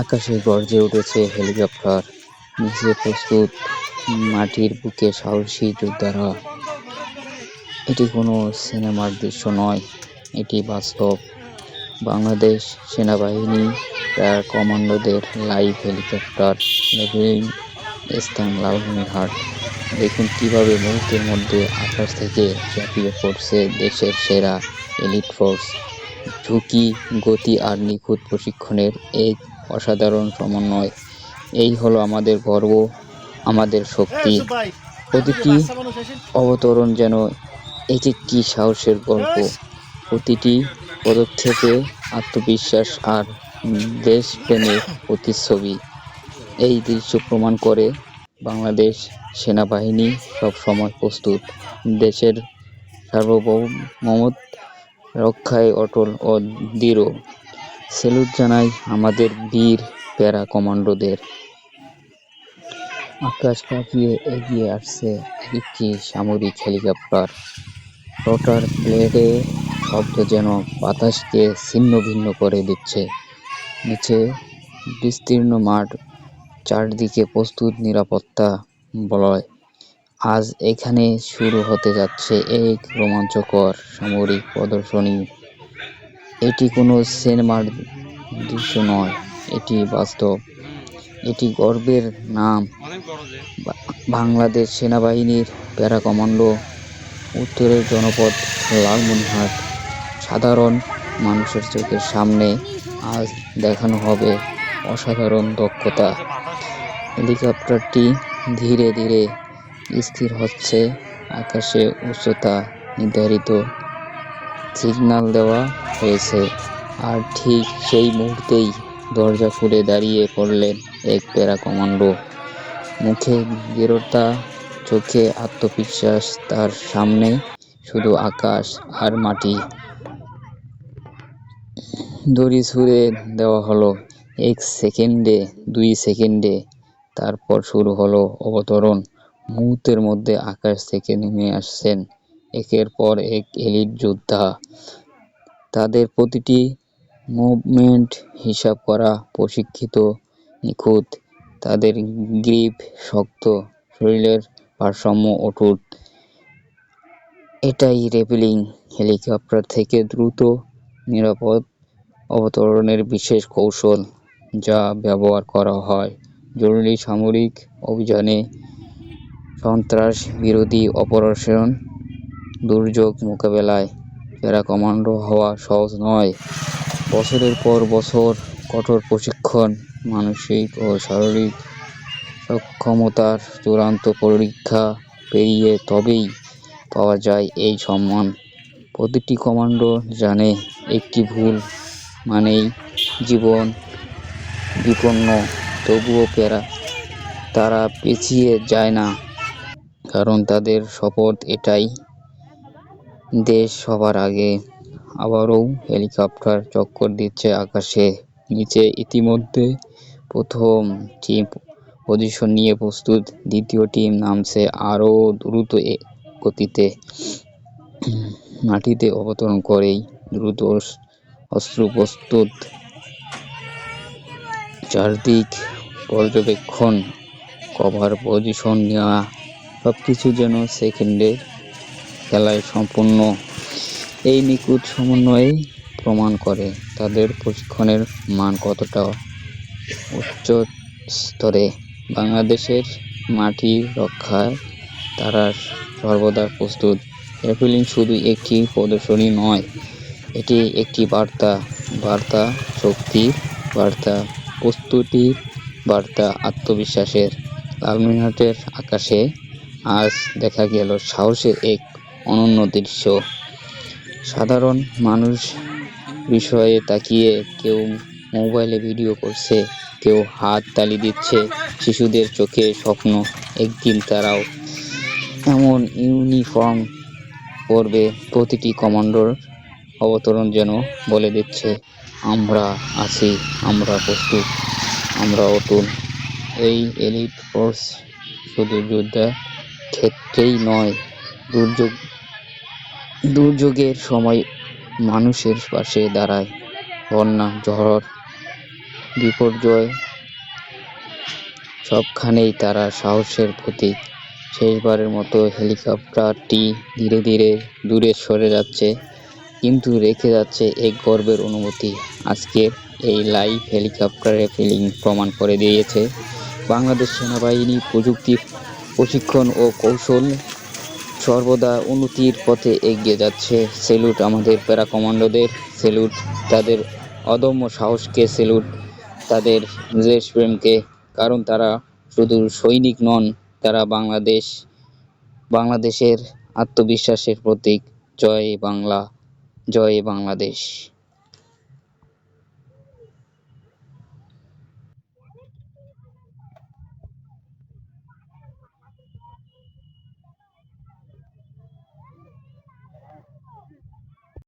আকাশে গর্জে উঠেছে হেলিকপ্টার, নিচে প্রস্তুত মাটির বুকে সাহসী যোদ্ধারা। এটি কোনো সিনেমার দৃশ্য নয়, এটি বাস্তব। বাংলাদেশ সেনাবাহিনী এয়ার কমান্ডোদের লাইভ হেলিকপ্টার লেভেলিং স্থান লালমনিরহাট। দেখুন কিভাবে মুহূর্তের মধ্যে আকাশ থেকে ঝাঁপিয়ে পড়ছে দেশের সেরা এলিট ফোর্স। ঝুঁকি, গতি আর নিখুঁত প্রশিক্ষণের এক অসাধারণ সমন্বয়। এই হলো আমাদের গর্ব, আমাদের শক্তি। প্রতিটি অবতরণ যেন এক একটি সাহসের গল্প, প্রতিটি পদক্ষেপে আত্মবিশ্বাস আর দেশপ্রেমের প্রতিচ্ছবি। এই দৃশ্য প্রমাণ করে বাংলাদেশ সেনাবাহিনী সবসময় প্রস্তুত, দেশের সার্বভৌমত্ব রক্ষায় অটল ও দৃঢ়। স্যালুট জানাই আমাদের বীর প্যারা কমান্ডোদের। আকাশ কাঁপিয়ে এগিয়ে আসছে একটি সামরিক হেলিকপ্টার। রটার ব্লেডে শব্দ যেন বাতাসকে ছিন্ন ভিন্ন করে দিচ্ছে। নিচে বিস্তীর্ণ মাঠ, চারদিকে প্রস্তুত নিরাপত্তা বলয়। আজ এখানে শুরু হতে যাচ্ছে এক রোমাঞ্চকর সামরিক প্রদর্শনী। এটি কোনো সিনেমার দৃশ্য নয়, এটি বাস্তব। এটি গর্বের নাম, বাংলাদেশ সেনাবাহিনীর প্যারা কমান্ডো। উত্তরের জনপদ লালমনিরহাট। সাধারণ মানুষের চোখের সামনে আজ দেখানো হবে অসাধারণ দক্ষতা। হেলিকপ্টারটি ধীরে ধীরে স্থির হচ্ছে, আকাশে উচ্চতা নির্ধারিত, সিগন্যাল দেওয়া হয়েছে। আর ঠিক সেই মুহূর্তেই দরজা খুলে দাঁড়িয়ে পড়লেন এক প্যারা কমান্ডো। মুখে দৃঢ়তা, চোখে আত্মবিশ্বাস। তার সামনে শুধু আকাশ আর মাটি। দড়ি ছুঁড়ে দেওয়া হলো। 1 সেকেন্ডে, 2 সেকেন্ডে, তারপর শুরু হলো অবতরণ। মুহূর্তের মধ্যে আকাশ থেকে নেমে আসছেন একের পর এক এলিট যোদ্ধা। তাদের প্রতিটি মুভমেন্ট হিসাব করা, প্রশিক্ষিত, নিখুঁত। তাদের গ্রিপ শক্ত, শরীরের ভারসাম্য অটুট। এটাই লেভেলিং হেলিকপ্টার থেকে দ্রুত, নিরাপদ অবতরণের বিশেষ কৌশল, যা ব্যবহার করা হয় জরুরি সামরিক অভিযানে, সন্ত্রাস বিরোধী অপারেশন, দুর্যোগ মোকাবেলায়। প্যারা কমান্ডো হওয়া সহজ নয়। বছরের পর বছর কঠোর প্রশিক্ষণ, মানসিক ও শারীরিক সক্ষমতার চূড়ান্ত পরীক্ষা পেরিয়ে তবেই পাওয়া যায় এই সম্মান। প্রতিটি কমান্ডো জানে একটি ভুল মানেই জীবন বিপন্ন। তবুও তারা পিছিয়ে যায় না, কারণ তাদের শপথ এটাই, দেশ সবার আগে। আবারও হেলিকপ্টার চক্কর দিচ্ছে আকাশে, নিচে ইতিমধ্যে প্রথম টিম পজিশন নিয়ে প্রস্তুত, দ্বিতীয় টিম নামছে আরও দ্রুত গতিতে। মাটিতে অবতরণ করেই দ্রুত অস্ত্র প্রস্তুত, চারদিক পর্যবেক্ষণ, কভার পজিশন নেওয়া, সবকিছু যেন সেকেন্ডের খেলায় সম্পূর্ণ। এই নিখুঁত সমন্বয়ে প্রমাণ করে তাদের প্রশিক্ষণের মান কতটা উচ্চ স্তরে। বাংলাদেশের মাটি রক্ষায় তারা সর্বদা প্রস্তুত। লেভেলিং শুধু একটি প্রদর্শনী নয়, এটি একটি বার্তা শক্তির, বার্তা প্রস্তুতির, বার্তা আত্মবিশ্বাসের। লালমনিরহাটের আকাশে আজ দেখা গেল সাহসের এক অনন্য দৃশ্য। সাধারণ মানুষ বিষয়ে তাকিয়ে, কেউ মোবাইলে ভিডিও করছে, কেউ হাত তালি দিচ্ছে। শিশুদের চোখে স্বপ্ন, একদিন তারাও এমন ইউনিফর্ম পরবে। প্রতিটি কমান্ডোর অবতরণ যেন বলে দিচ্ছে, আমরা আছি, আমরা প্রস্তুত, আমরা অটুট। এই এলিট ফোর্স শুধু যোদ্ধা ক্ষেত্রেই নয়, দুর্যোগের সময় মানুষের পাশে দাঁড়ায়। বন্যা, ঝড়, বিপর্যয় সবখানেই তারা সাহসের প্রতীক। শেষবারের মতো হেলিকপ্টারটি ধীরে ধীরে দূরে সরে যাচ্ছে, কিন্তু রেখে যাচ্ছে এক গর্বের অনুভূতি। আজকের এই লাইভ হেলিকপ্টারের ফিলিং প্রমাণ করে দিয়েছে বাংলাদেশ সেনাবাহিনী প্রযুক্তি, প্রশিক্ষণ ও কৌশল সর্বদা উন্নতির পথে এগিয়ে যাচ্ছে। সেলুট আমাদের প্যারা কমান্ডোদের, সেলুট তাদের অদম্য সাহসকে, সেলুট তাদের দেশপ্রেমকে, কারণ তারা শুধু সৈনিক নন, তারা বাংলাদেশের আত্মবিশ্বাসের প্রতীক। জয় বাংলা, জয় বাংলাদেশ।